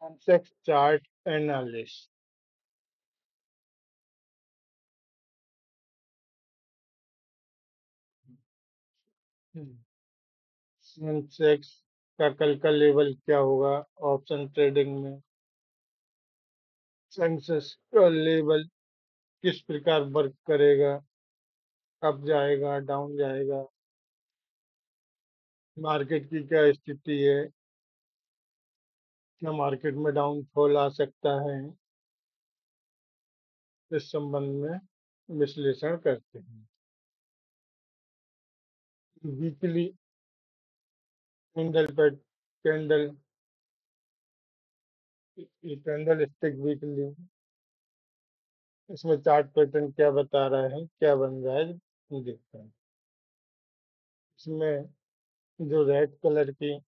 Context chart analysis. Sensex का कल का लेवल क्या होगा ऑप्शन ट्रेडिंग में? सेंसेक्स का लेवल किस प्रकार वर्क करेगा? अप जाएगा, डाउन जाएगा, मार्केट की क्या स्थिति है, क्या मार्केट में डाउनफॉल आ सकता है, इस संबंध में विश्लेषण करते हैं। वीकली कैंडल पर कैंडल कैंडल स्टिक वीकली, इसमें चार्ट पैटर्न क्या बता रहा है, क्या बन रहा है, देखते हैं। इसमें जो रेड कलर की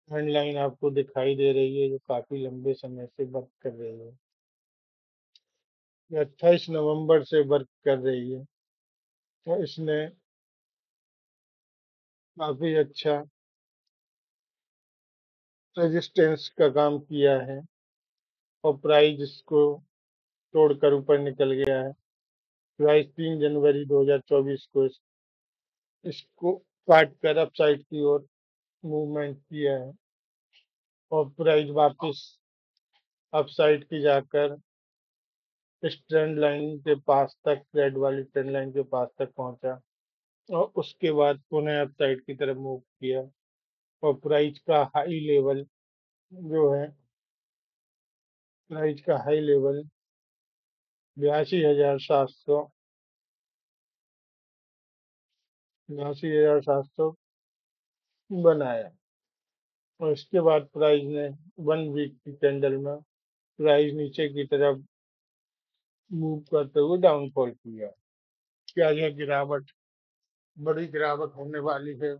ट्रेंड लाइन आपको दिखाई दे रही है, जो काफी लंबे समय से वर्क कर रही है, ये 28 नवंबर से वर्क कर रही है, तो इसने काफी अच्छा रेजिस्टेंस का काम किया है और प्राइस इसको तोड़कर ऊपर निकल गया है। प्राइस 3 जनवरी 2024 को इसको काट कर अपसाइड की ओर मूवमेंट किया है और प्राइस वापस अपसाइड की जाकर इस ट्रेंड लाइन के पास तक, रेड वाली ट्रेंड लाइन के पास तक पहुंचा और उसके बाद पुनः अपसाइड की तरफ मूव किया और प्राइस का हाई लेवल जो है, प्राइस का हाई लेवल 82,700, 82,700 बनाया और इसके बाद प्राइस ने 1 वीक की कैंडल में प्राइस नीचे की तरफ मूव करते हुए डाउनफॉल किया। क्या यह गिरावट बड़ी गिरावट होने वाली है?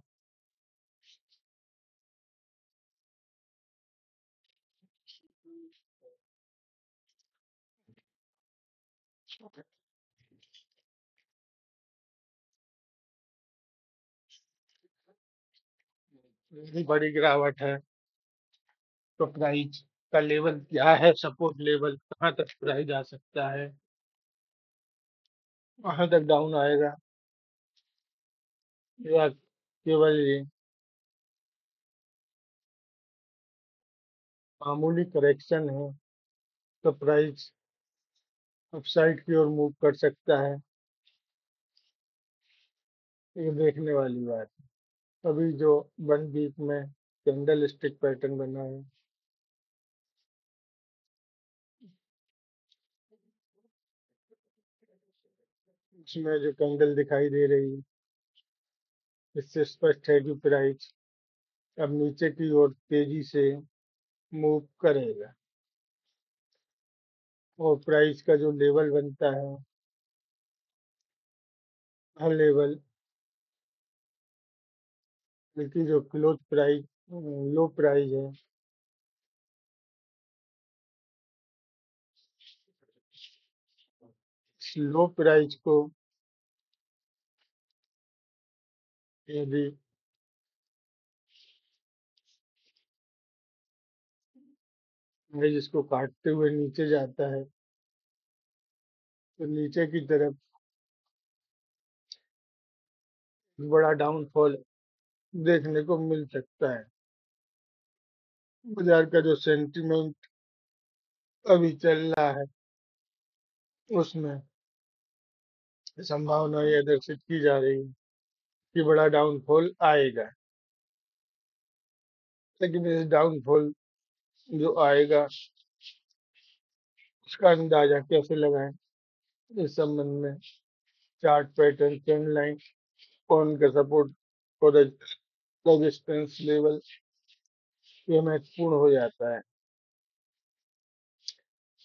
यदि बड़ी गिरावट है तो प्राइस का लेवल क्या है, सपोर्ट लेवल कहाँ तक प्राइस आ सकता है, कहाँ तक डाउन आएगा, या केवल ये मामूली करेक्शन है तो प्राइस अपसाइड की ओर मूव कर सकता है? ये देखने वाली बात है। अभी जो 1 वीक में कैंडल स्टिक पैटर्न बना है, इसमें जो कैंडल दिखाई दे रही है, इससे स्पष्ट है कि प्राइस अब नीचे की ओर तेजी से मूव करेगा और प्राइस का जो लेवल बनता है, हर लेवल बल्कि जो क्लोज प्राइस, लो प्राइस है, इस लो प्राइस को यदि प्राइस इसको काटते हुए नीचे जाता है तो नीचे की तरफ बड़ा डाउनफॉल देखने को मिल सकता है। बाजार का जो सेंटीमेंट अभी चल रहा है, उसमें संभावना यह दर्शित की जा रही है कि बड़ा डाउनफॉल आएगा, लेकिन इस डाउनफॉल जो आएगा उसका अंदाजा कैसे लगाएं, इस संबंध में चार्ट पैटर्न, ट्रेंड लाइन और उनका सपोर्ट और रेजिस्टेंस लेवल ये महत्वपूर्ण हो जाता है।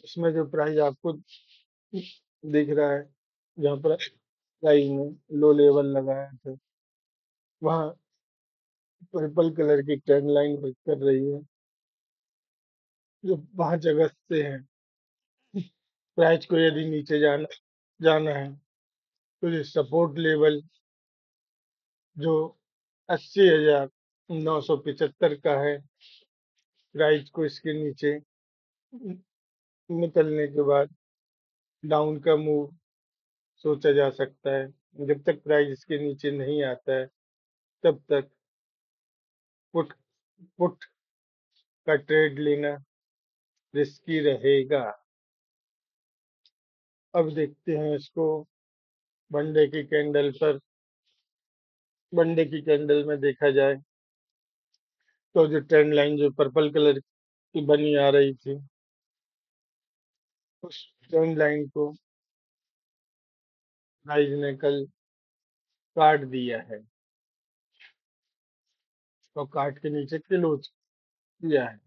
इसमें जो प्राइस आपको दिख रहा है, जहाँ पर प्राइस ने लो लेवल लगाया था, वहाँ पर्पल कलर की ट्रेंड लाइन वर्क कर रही है जो 5 अगस्त से है। प्राइस को यदि नीचे जाना जाना है तो ये सपोर्ट लेवल जो 80,975 का है। प्राइस को इसके नीचे निकलने के बाद डाउन का मूव सोचा जा सकता है। जब तक प्राइस इसके नीचे नहीं आता है तब तक पुट पुट का ट्रेड लेना रिस्की रहेगा। अब देखते हैं इसको वनडे की कैंडल पर। वनडे की कैंडल में देखा जाए तो जो ट्रेंड लाइन जो पर्पल कलर की बनी आ रही थी, उस ट्रेंड लाइन को प्राइस ने कल काट दिया है और काट के नीचे क्लोज किया है।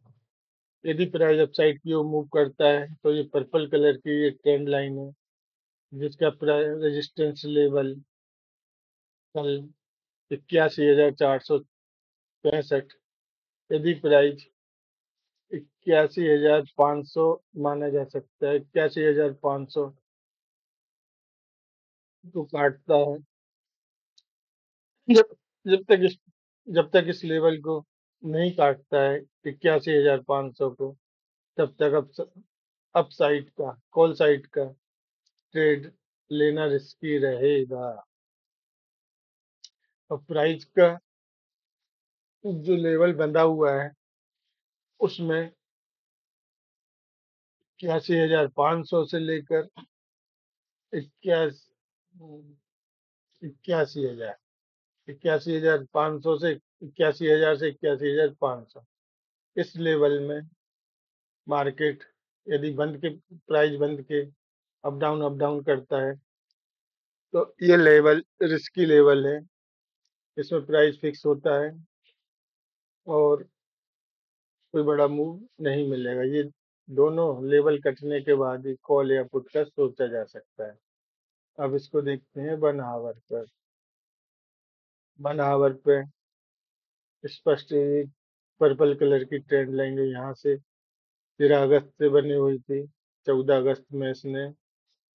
यदि प्राइस अपसाइड की ओर मूव करता है तो ये पर्पल कलर की ये ट्रेंड लाइन है जिसका रेजिस्टेंस लेवल कल 81,465। यदि प्राइस 81,500 माना जा सकता है, 81,500 को काटता है। जब जब तक इस जब तक इस लेवल को नहीं काटता है 81,500 को, तब तक अपसाइड का कॉल साइड का ट्रेड लेना रिस्की रहेगा। और प्राइस का जो लेवल बंधा हुआ है उसमें 81,500 से लेकर इक्यासी 81,000 81,500 से 81,000 से 81,500 इस लेवल में मार्केट यदि बंद के प्राइस बंद के अप डाउन करता है तो ये लेवल रिस्की लेवल है। इसमें प्राइस फिक्स होता है और कोई बड़ा मूव नहीं मिलेगा। ये दोनों लेवल कटने के बाद ही कॉल या पुट का सोचा जा सकता है। अब इसको देखते हैं 1 आवर पर। 1 आवर पे स्पष्ट पर्पल कलर की ट्रेंड लाइन जो यहाँ से 13 अगस्त से बनी हुई थी, 14 अगस्त में इसने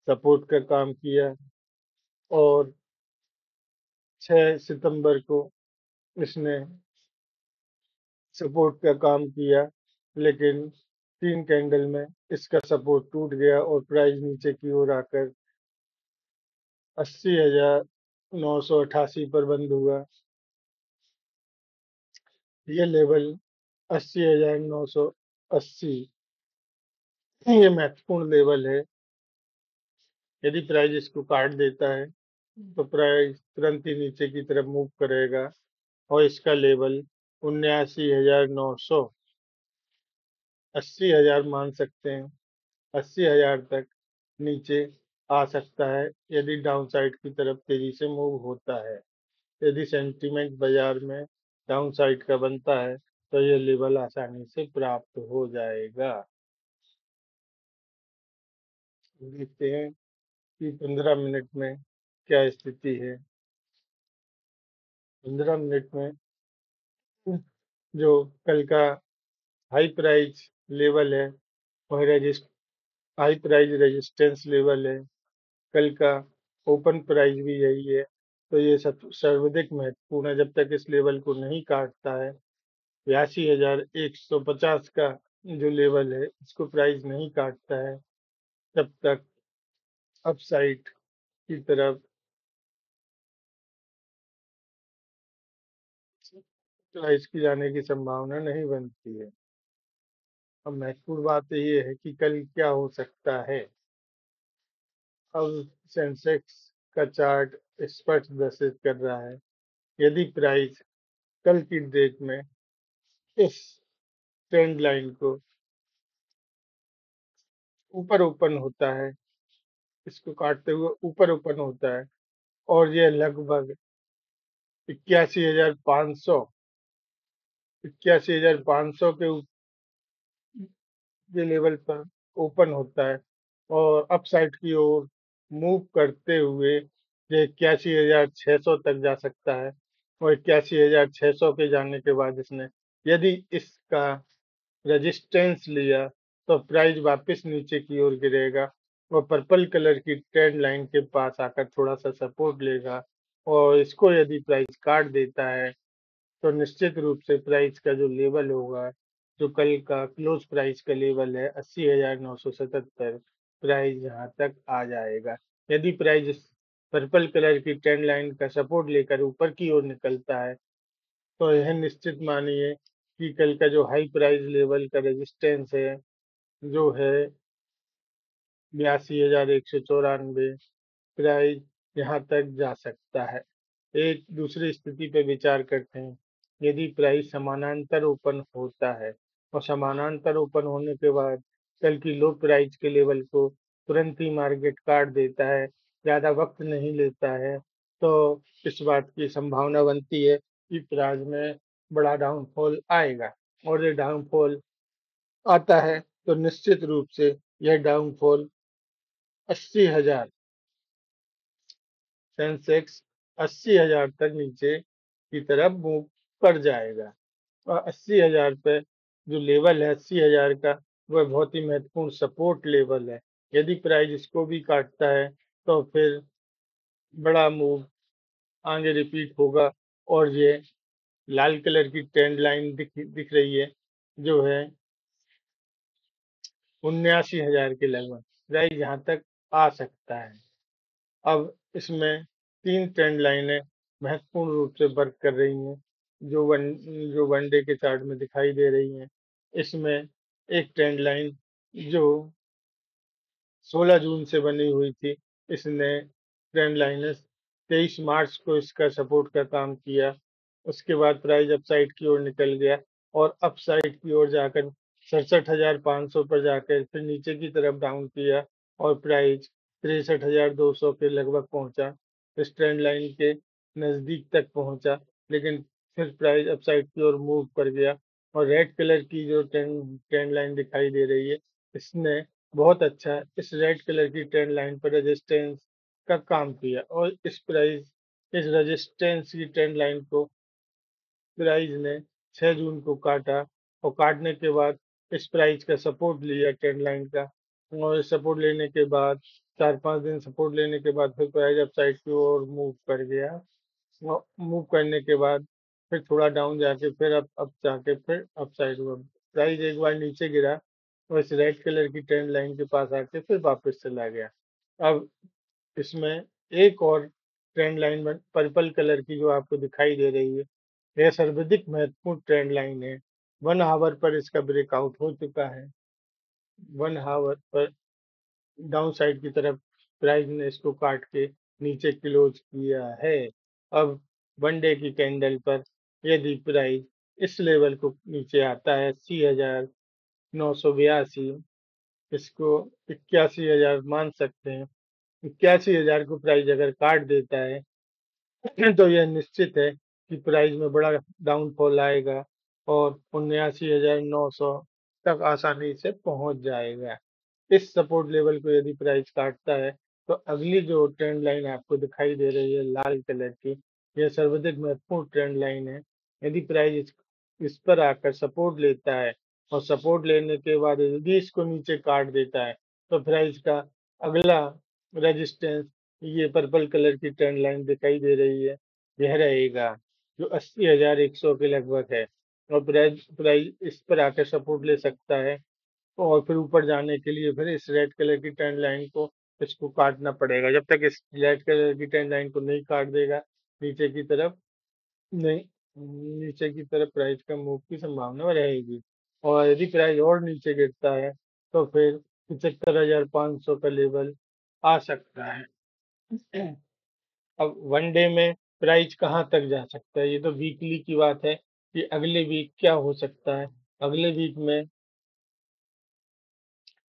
सपोर्ट का काम किया और 6 सितंबर को इसने सपोर्ट का काम किया, लेकिन 3 कैंडल में इसका सपोर्ट टूट गया और प्राइस नीचे की ओर आकर 80,988 पर बंद हुआ। ये लेवल 80,980 ये महत्वपूर्ण लेवल है। यदि प्राइस इसको काट देता है तो प्राइस तुरंत ही नीचे की तरफ मूव करेगा और इसका लेवल 79,900 80,000 मान सकते हैं। 80,000 तक नीचे आ सकता है यदि डाउन साइड की तरफ तेजी से मूव होता है। यदि सेंटीमेंट बाजार में डाउन साइड का बनता है तो यह लेवल आसानी से प्राप्त हो जाएगा। देखते हैं कि 15 मिनट में क्या स्थिति है। 15 मिनट में जो कल का हाई प्राइस लेवल है वह हाई प्राइस रेजिस्टेंस लेवल है। कल का ओपन प्राइस भी यही है। तो ये सब सर्वाधिक महत्वपूर्ण है। जब तक इस लेवल को नहीं काटता है 82,150 का जो लेवल है इसको प्राइस नहीं काटता है तब तक अपसाइड की तरफ प्राइस की जाने की संभावना नहीं बनती है। अब महत्वपूर्ण बात ये है कि कल क्या हो सकता है। अब सेंसेक्स का चार्ट स्पष्ट दर्शित कर रहा है यदि प्राइस कल की डेट में इस ट्रेंड लाइन को ऊपर ओपन होता है, इसको काटते हुए ऊपर ओपन होता है और यह लगभग 81,500 81,500 के लेवल पर ओपन होता है और अपसाइड की ओर मूव करते हुए ये 81,600 तक जा सकता है और 81,600 के जाने के बाद इसने यदि इसका रेजिस्टेंस लिया तो प्राइस वापस नीचे की ओर गिरेगा और पर्पल कलर की ट्रेंड लाइन के पास आकर थोड़ा सा सपोर्ट लेगा और इसको यदि प्राइस काट देता है तो निश्चित रूप से प्राइस का जो लेवल होगा, जो कल का क्लोज प्राइस का लेवल है 80,977, प्राइस यहाँ तक आ जाएगा। यदि प्राइस पर्पल कलर की ट्रेंड लाइन का सपोर्ट लेकर ऊपर की ओर निकलता है, तो यह निश्चित मानिए कि कल का जो हाई प्राइस लेवल का रेजिस्टेंस है, जो है 82,194, प्राइस यहाँ तक जा सकता है। एक दूसरी स्थिति पे विचार करते हैं। यदि प्राइस समानांतर ओपन होता है और समानांतर ओपन होने के बाद कल की लो प्राइस के लेवल को तुरंत ही मार्केट काट देता है, ज़्यादा वक्त नहीं लेता है, तो इस बात की संभावना बनती है कि प्राइस में बड़ा डाउनफॉल आएगा। और ये डाउनफॉल आता है तो निश्चित रूप से यह डाउनफॉल 80,000, सेंसेक्स 80,000 तक नीचे की तरफ मूव कर जाएगा। और 80,000 पे जो लेवल है 80,000 का, वह बहुत ही महत्वपूर्ण सपोर्ट लेवल है। यदि प्राइस इसको भी काटता है तो फिर बड़ा मूव आगे रिपीट होगा। और ये लाल कलर की ट्रेंड लाइन दिख रही है, जो है 79,000 के लगभग, प्राइस यहाँ तक आ सकता है। अब इसमें तीन ट्रेंड लाइनें महत्वपूर्ण रूप से वर्क कर रही हैं, जो वनडे के चार्ट में दिखाई दे रही हैं। इसमें एक ट्रेंड लाइन जो 16 जून से बनी हुई थी, इसने ट्रेंड लाइन 23 मार्च को इसका सपोर्ट का काम किया। उसके बाद प्राइस अपसाइड की ओर निकल गया और अपसाइड की ओर जाकर 67,500 पर जाकर फिर नीचे की तरफ डाउन किया और प्राइस 63,200 के लगभग पहुंचा। इस ट्रेंड लाइन के नजदीक तक पहुंचा, लेकिन फिर प्राइस अपसाइड की ओर मूव कर गया। और रेड कलर की जो ट्रेंड लाइन दिखाई दे रही है, इसने बहुत अच्छा इस रेड कलर की ट्रेंड लाइन पर रेजिस्टेंस का काम किया और इस रेजिस्टेंस की ट्रेंड लाइन को प्राइस ने 6 जून को काटा और काटने के बाद इस प्राइस का सपोर्ट लिया ट्रेंड लाइन का। और सपोर्ट लेने के बाद 4-5 दिन सपोर्ट लेने के बाद फिर प्राइस अपसाइड की ओर मूव कर गया। मूव करने के बाद फिर थोड़ा डाउन जाके फिर अप जाके फिर अपसाइड हुआ। प्राइस एक बार नीचे गिरा और इस रेड कलर की ट्रेंड लाइन के पास आके फिर वापस चला गया। अब इसमें एक और ट्रेंड लाइन पर्पल कलर की जो आपको दिखाई दे रही है, यह सर्वाधिक महत्वपूर्ण ट्रेंड लाइन है। 1 आवर पर इसका ब्रेकआउट हो चुका है। 1 आवर पर डाउन साइड की तरफ प्राइस ने इसको काट के नीचे क्लोज किया है। अब वनडे की कैंडल पर यदि प्राइस इस लेवल को नीचे आता है 80,982, इसको 81,000 मान सकते हैं। 81,000 को प्राइस अगर काट देता है तो यह निश्चित है कि प्राइस में बड़ा डाउनफॉल आएगा और 79,900 तक आसानी से पहुंच जाएगा। इस सपोर्ट लेवल को यदि प्राइस काटता है तो अगली जो ट्रेंड लाइन आपको दिखाई दे रही है लाल कलर की, यह सर्वाधिक महत्वपूर्ण ट्रेंड लाइन है। यदि प्राइस इस पर आकर सपोर्ट लेता है और सपोर्ट लेने के बाद यदि इसको नीचे काट देता है, तो प्राइस का अगला रेजिस्टेंस ये पर्पल कलर की ट्रेंड लाइन दिखाई दे रही है, यह रहेगा जो 80,100 के लगभग है। और प्राइस इस पर आकर सपोर्ट ले सकता है और फिर ऊपर जाने के लिए फिर इस रेड कलर की ट्रेंड लाइन को इसको काटना पड़ेगा। जब तक इस रेड कलर की ट्रेंड लाइन को नहीं काट देगा, नीचे की तरफ नहीं नीचे की तरफ प्राइस का मूव की संभावना रहेगी। और यदि प्राइस और नीचे गिरता है तो फिर 75,500 का लेवल आ सकता है। अब वनडे में प्राइस कहाँ तक जा सकता है, ये तो वीकली की बात है कि अगले वीक क्या हो सकता है। अगले वीक में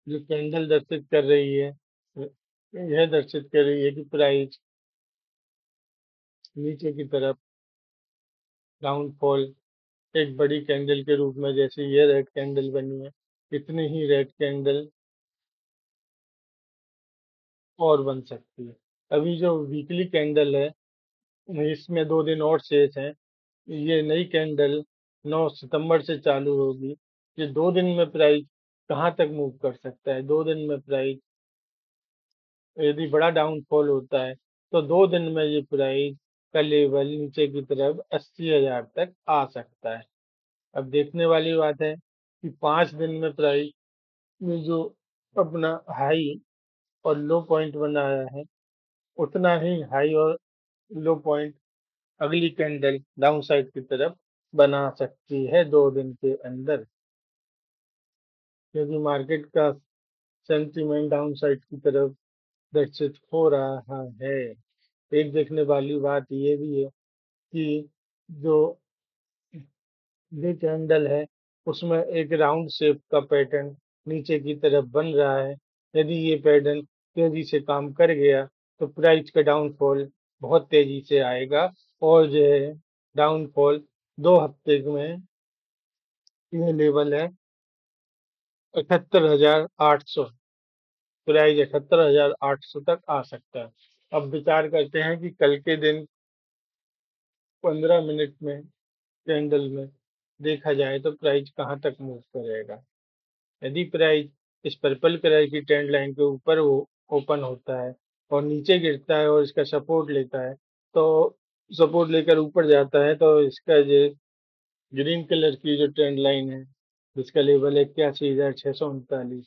जो कैंडल दर्शित कर रही है, यह दर्शित कर रही है कि प्राइस नीचे की तरफ डाउनफॉल एक बड़ी कैंडल के रूप में, जैसे ये रेड कैंडल बनी है, इतनी ही रेड कैंडल और बन सकती है। अभी जो वीकली कैंडल है, इसमें 2 दिन और शेष हैं। ये नई कैंडल 9 सितंबर से चालू होगी। ये 2 दिन में प्राइस कहाँ तक मूव कर सकता है? 2 दिन में प्राइस यदि बड़ा डाउनफॉल होता है तो 2 दिन में ये प्राइस का लेवल नीचे की तरफ 80,000 तक आ सकता है। अब देखने वाली बात है कि 5 दिन में प्राइस में जो अपना हाई और लो पॉइंट बनाया है, उतना ही हाई और लो पॉइंट अगली कैंडल डाउन साइड की तरफ बना सकती है 2 दिन के अंदर, क्योंकि मार्केट का सेंटीमेंट डाउन साइड की तरफ दर्शित हो रहा है। एक देखने वाली बात ये भी है कि जो ये कैंडल है उसमें एक राउंड शेप का पैटर्न नीचे की तरफ बन रहा है। यदि ये पैटर्न तेजी से काम कर गया तो प्राइस का डाउनफॉल बहुत तेजी से आएगा, और जो है डाउनफॉल 2 हफ्ते में ये लेवल है 78,800, प्राइस 78,800 तक आ सकता है। अब विचार करते हैं कि कल के दिन 15 मिनट में कैंडल में देखा जाए तो प्राइस कहाँ तक मूव करेगा। यदि प्राइस इस पर्पल कलर की ट्रेंड लाइन के ऊपर वो ओपन होता है और नीचे गिरता है और इसका सपोर्ट लेता है, तो सपोर्ट लेकर ऊपर जाता है तो इसका जो ग्रीन कलर की जो ट्रेंड लाइन है जिसका लेवल है 81,639,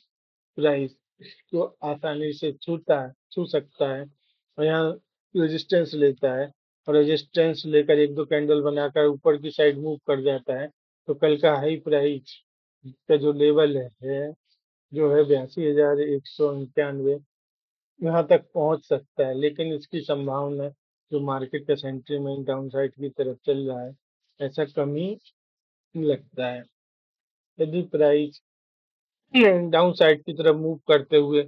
प्राइस इसको आसानी से छू सकता है और यहाँ रेजिस्टेंस लेता है, और रेजिस्टेंस लेकर एक दो कैंडल बनाकर ऊपर की साइड मूव कर जाता है, तो कल का हाई प्राइस का जो लेवल है जो है 82,191, यहाँ तक पहुंच सकता है। लेकिन इसकी संभावना जो मार्केट का सेंटीमेंट डाउन साइड की तरफ चल रहा है, ऐसा कम ही लगता है। यदि प्राइस डाउन साइड की तरफ मूव करते हुए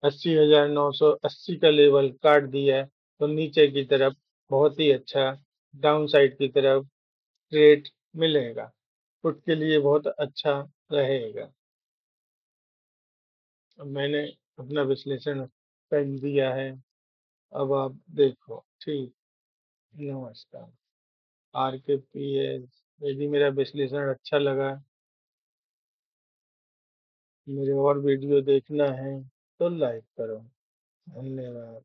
80,980 का लेवल काट दिया है तो नीचे की तरफ बहुत ही अच्छा डाउन साइड की तरफ ट्रेड मिलेगा, पुट के लिए बहुत अच्छा रहेगा। अब मैंने अपना विश्लेषण कर दिया है, अब आप देखो। ठीक, नमस्कार। आर के पी एस, यदि मेरा विश्लेषण अच्छा लगा, मेरे और वीडियो देखना है तो लाइक करो। धन्यवाद।